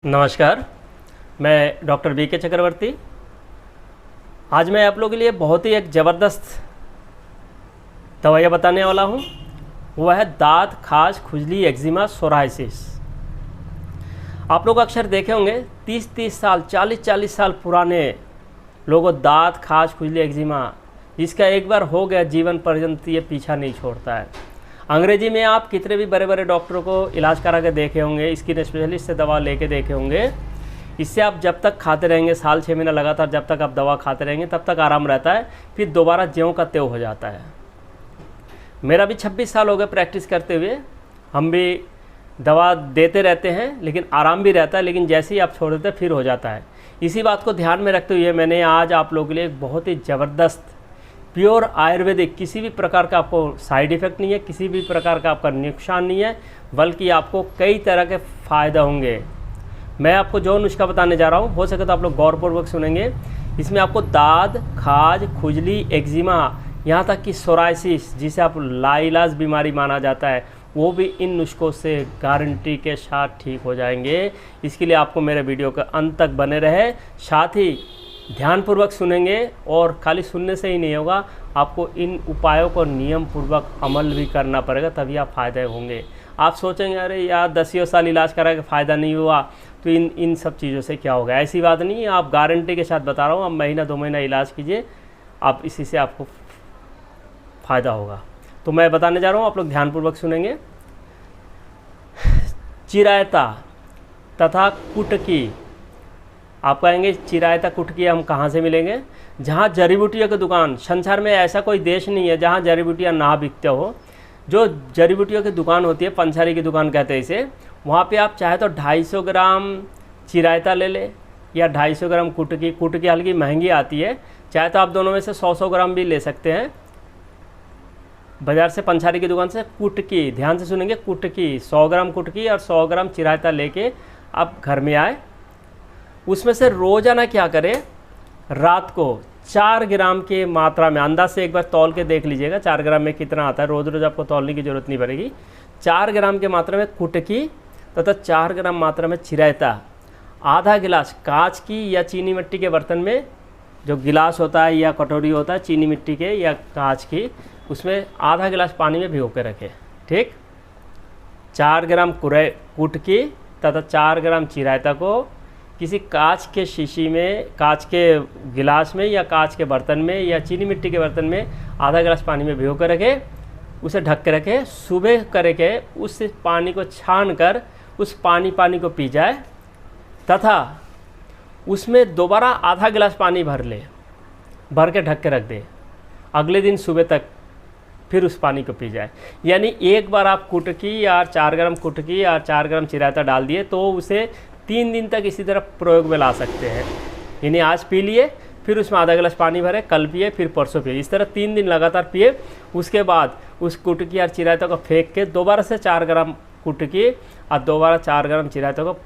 नमस्कार, मैं doctor V के चक्रवर्ती। आज मैं आप लोगों के लिए बहुत ही एक ज़बरदस्त दवाइयाँ बताने वाला हूँ। वह है दाँत, खाज, खुजली, एक्जिमा, सोराइसिस। आप लोग अक्सर देखे होंगे 30-30 साल, 40-40 साल पुराने लोगों दाँत, खाज, खुजली, एक्जिमा, इसका एक बार हो गया जीवन पर्यंत ये पीछा नहीं छोड़ता है। अंग्रेजी में आप कितने भी बड़े बड़े डॉक्टरों को इलाज करा के देखे होंगे, स्किन स्पेशलिस्ट से दवा लेके देखे होंगे। इससे आप जब तक खाते रहेंगे, साल 6 महीना लगातार जब तक आप दवा खाते रहेंगे तब तक आराम रहता है, फिर दोबारा ज्यों का त्यों हो जाता है। मेरा भी 26 साल हो गए प्रैक्टिस करते हुए। हम भी दवा देते रहते हैं लेकिन आराम भी रहता है, लेकिन जैसे ही आप छोड़ देते हैं फिर हो जाता है। इसी बात को ध्यान में रखते हुए मैंने आज आप लोगों के लिए एक बहुत ही ज़बरदस्त प्योर आयुर्वेदिक, किसी भी प्रकार का आपको साइड इफ़ेक्ट नहीं है, किसी भी प्रकार का आपका नुकसान नहीं है, बल्कि आपको कई तरह के फ़ायदे होंगे। मैं आपको जो नुस्खा बताने जा रहा हूँ, हो सके तो आप लोग गौरपूर्वक सुनेंगे। इसमें आपको दाद, खाज, खुजली, एक्जिमा, यहाँ तक कि सोराइसिस, जिसे आप लाइलाज बीमारी माना जाता है, वो भी इन नुस्खों से गारंटी के साथ ठीक हो जाएंगे। इसके लिए आपको मेरे वीडियो के अंत तक बने रहे, साथ ही ध्यानपूर्वक सुनेंगे। और खाली सुनने से ही नहीं होगा, आपको इन उपायों को नियम पूर्वक अमल भी करना पड़ेगा, तभी आप फ़ायदे होंगे। आप सोचेंगे अरे यार 10 साल इलाज करा के फ़ायदा नहीं हुआ तो इन सब चीज़ों से क्या होगा। ऐसी बात नहीं है, आप गारंटी के साथ बता रहा हूँ। आप महीना 2 महीना इलाज कीजिए, आप इसी से आपको फ़ायदा होगा। तो मैं बताने जा रहा हूँ, आप लोग ध्यानपूर्वक सुनेंगे। चिरायता तथा कुटकी। आप कहेंगे चिरायता कुटकी हम कहाँ से मिलेंगे? जहाँ जड़ी बूटियों की दुकान, संसार में ऐसा कोई देश नहीं है जहाँ जड़ी बूटियाँ ना बिकते हो। जो जड़ी बूटियों की दुकान होती है, पंसारी की दुकान कहते हैं इसे, वहाँ पे आप चाहे तो 250 ग्राम चिरायता ले ले या 250 ग्राम कुटकी। कुटकी हल्की महंगी आती है, चाहे तो आप दोनों में से 100-100 ग्राम भी ले सकते हैं बाज़ार से, पंसारी की दुकान से। कुटकी ध्यान से सुनेंगे, कुटकी 100 ग्राम कुटकी और 100 ग्राम चिरायता लेके आप घर में आए। उसमें से रोज़ाना क्या करें, रात को 4 ग्राम की मात्रा में, अंदाज से एक बार तौल के देख लीजिएगा 4 ग्राम में कितना आता है। रोज़ रोज़ आपको तौलने की ज़रूरत नहीं पड़ेगी। 4 ग्राम की मात्रा में कुटकी तथा 4 ग्राम मात्रा में चिरायता, आधा गिलास कांच की या चीनी मिट्टी के बर्तन में, जो गिलास होता है या कटोरी होता है चीनी मिट्टी के या कांच की, उसमें आधा गिलास पानी में भिगो के रखें। ठीक, 4 ग्राम कुटकी तथा 4 ग्राम चिरायता को किसी कांच के शीशी में, कांच के गिलास में या कांच के बर्तन में या चीनी मिट्टी के बर्तन में आधा गिलास पानी में भिगो कर रखें, उसे ढक के रखें। सुबह करके उस पानी को छान कर उस पानी को पी जाए, तथा उसमें दोबारा आधा गिलास पानी भर के ढक के रख दे। अगले दिन सुबह तक फिर उस पानी को पी जाए। यानी एक बार आप कुटकी या 4 ग्राम कुटकी या 4 ग्राम चिरायता डाल दिए तो उसे 3 दिन तक इसी तरह प्रयोग में ला सकते हैं। यानी आज पी लिए, फिर उसमें आधा गिलास पानी भरे, कल पिए, फिर परसों पिए, इस तरह 3 दिन लगातार पिए। उसके बाद उस कुटकी और चिरायता को फेंक के दोबारा से 4 ग्राम कुटकी और दोबारा 4 ग्राम चिरायता को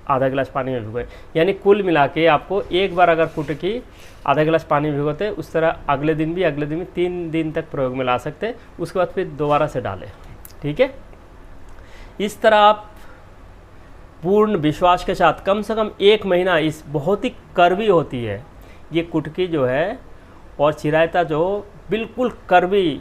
आधा गिलास पानी में भिगोए। यानी कुल मिला के आपको एक बार अगर कुटकी आधा गिलास पानी में भिगोते, उस तरह अगले दिन भी 3 दिन तक प्रयोग में ला सकते हैं। उसके बाद फिर दोबारा से डालें। ठीक है, इस तरह आप पूर्ण विश्वास के साथ कम से कम 1 महीना, इस बहुत ही कड़वी होती है ये कुटकी जो है और चिरायता जो बिल्कुल कड़वी,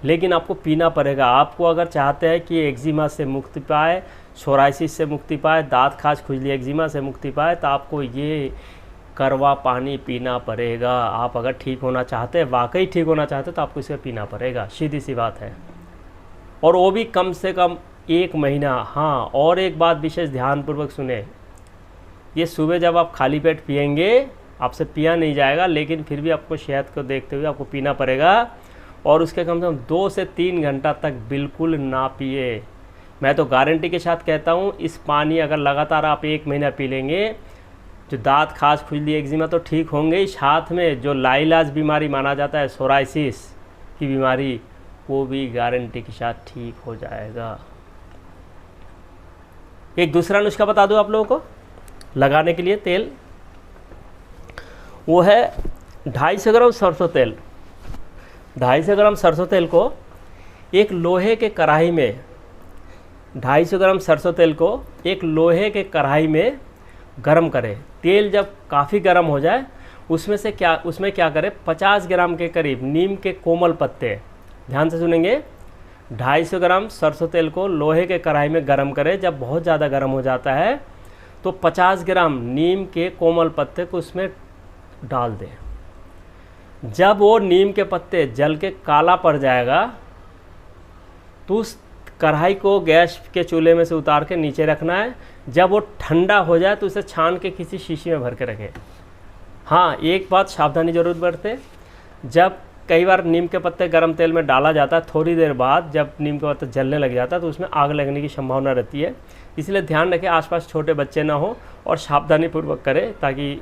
लेकिन आपको पीना पड़ेगा। आपको अगर चाहते हैं कि एक्जिमा से मुक्ति पाए, सोराइसिस से मुक्ति पाए, दाँत, खाज, खुजली, एक्जिमा से मुक्ति पाए, तो आपको ये कड़वा पानी पीना पड़ेगा। आप अगर ठीक होना चाहते हैं, वाकई ठीक होना चाहते हैं, तो आपको इसे पीना पड़ेगा, सीधी सी बात है। और वो भी कम से कम 1 महीना। हाँ, और एक बात विशेष ध्यानपूर्वक सुने, ये सुबह जब आप खाली पेट पिएंगे, आपसे पिया नहीं जाएगा, लेकिन फिर भी आपको सेहत को देखते हुए आपको पीना पड़ेगा। और उसके कम से कम 2 से 3 घंटा तक बिल्कुल ना पिए। मैं तो गारंटी के साथ कहता हूँ, इस पानी अगर लगातार आप 1 महीना पी लेंगे, जो दाँत, खाज, खुजली, एक्जिमा तो ठीक होंगे ही, साथ में जो लाइलाज बीमारी माना जाता है सोराइसिस की बीमारी, वो भी गारंटी के साथ ठीक हो जाएगा। एक दूसरा नुस्खा बता दूं आप लोगों को लगाने के लिए तेल, वो है 250 ग्राम सरसों तेल। 250 ग्राम सरसों तेल को एक लोहे के कढ़ाई में 250 ग्राम सरसों तेल को एक लोहे के कढ़ाई में गरम करें। तेल जब काफ़ी गर्म हो जाए उसमें क्या करें, 50 ग्राम के करीब नीम के कोमल पत्ते, ध्यान से सुनेंगे, 250 ग्राम सरसों तेल को लोहे के कढ़ाई में गरम करें। जब बहुत ज़्यादा गर्म हो जाता है तो 50 ग्राम नीम के कोमल पत्ते को उसमें डाल दें। जब वो नीम के पत्ते जल के काला पड़ जाएगा तो उस कढ़ाई को गैस के चूल्हे में से उतार के नीचे रखना है। जब वो ठंडा हो जाए तो उसे छान के किसी शीशी में भर के रखें। हाँ, एक बात सावधानी जरूर बरतें, जब कई बार नीम के पत्ते गर्म तेल में डाला जाता है, थोड़ी देर बाद जब नीम के पत्ते जलने लग जाता है तो उसमें आग लगने की संभावना रहती है। इसलिए ध्यान रखें आसपास छोटे बच्चे ना हो और सावधानीपूर्वक करें ताकि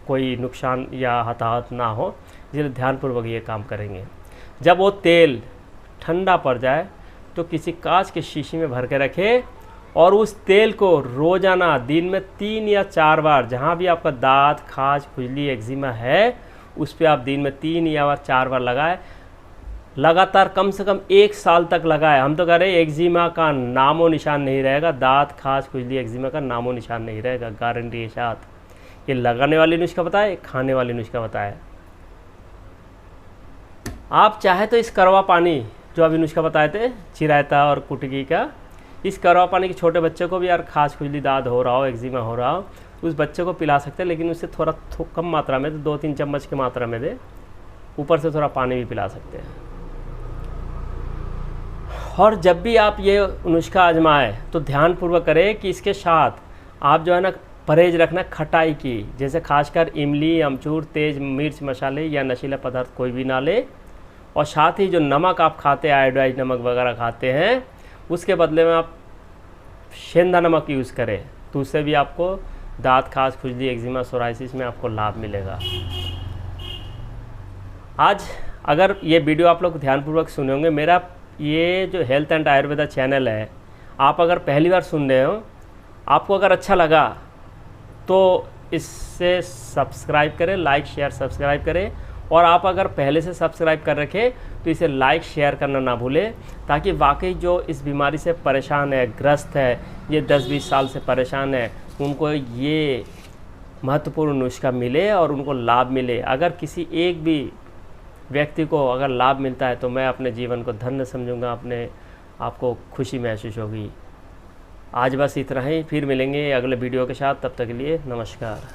कोई नुकसान या हताहत ना हो, इसलिए ध्यानपूर्वक ये काम करेंगे। जब वो तेल ठंडा पड़ जाए तो किसी कांच के शीशी में भर के रखें और उस तेल को रोज़ाना दिन में 3 या 4 बार, जहाँ भी आपका दांत, खाज, खुजली, एक्जिमा है उस पर आप दिन में 3 या 4 बार लगाएं। लगातार कम से कम 1 साल तक लगाएं। हम तो कह रहे हैं एक्जिमा का नामो निशान नहीं रहेगा, दांत, खाज, खुजली, एक्जिमा का नामो निशान नहीं रहेगा, गारंटी के साथ। ये लगाने वाली नुस्खा बताए, खाने वाली नुस्खा बताए। आप चाहे तो इस करवा पानी जो अभी नुस्खा बताए थे चिरायता और कुटकी का, इस करवा पानी के छोटे बच्चे को भी यार खाज खुजली, दाद हो रहा हो, एक्जिमा हो रहा हो, उस बच्चे को पिला सकते हैं, लेकिन उससे थोड़ा कम मात्रा में, तो 2-3 चम्मच की मात्रा में दे, ऊपर से थोड़ा पानी भी पिला सकते हैं। और जब भी आप ये नुस्खा आजमाएं तो ध्यानपूर्वक करें कि इसके साथ आप जो है ना परहेज रखना खटाई की, जैसे खासकर इमली, अमचूर, तेज मिर्च मसाले या नशीला पदार्थ कोई भी ना ले। और साथ ही जो नमक आप खाते हैं, आयोडाइज नमक वगैरह खाते हैं, उसके बदले में आप सेंधा नमक यूज़ करें, तो उससे भी आपको दांत, खाज, खुजली, एक्जिमा, सोराइसिस में आपको लाभ मिलेगा। आज अगर ये वीडियो आप लोग ध्यानपूर्वक सुने होंगे, मेरा ये जो हेल्थ एंड आयुर्वेदा चैनल है, आप अगर पहली बार सुन रहे हो, आपको अगर अच्छा लगा तो इससे सब्सक्राइब करें, लाइक शेयर सब्सक्राइब करें। और आप अगर पहले से सब्सक्राइब कर रखें तो इसे लाइक शेयर करना ना भूलें, ताकि वाकई जो इस बीमारी से परेशान है, ग्रस्त है, ये 10-20 साल से परेशान है, उनको ये महत्वपूर्ण नुस्खा मिले और उनको लाभ मिले। अगर किसी एक भी व्यक्ति को अगर लाभ मिलता है तो मैं अपने जीवन को धन्य समझूंगा, अपने आपको खुशी महसूस होगी। आज बस इतना ही, फिर मिलेंगे अगले वीडियो के साथ, तब तक के लिए नमस्कार।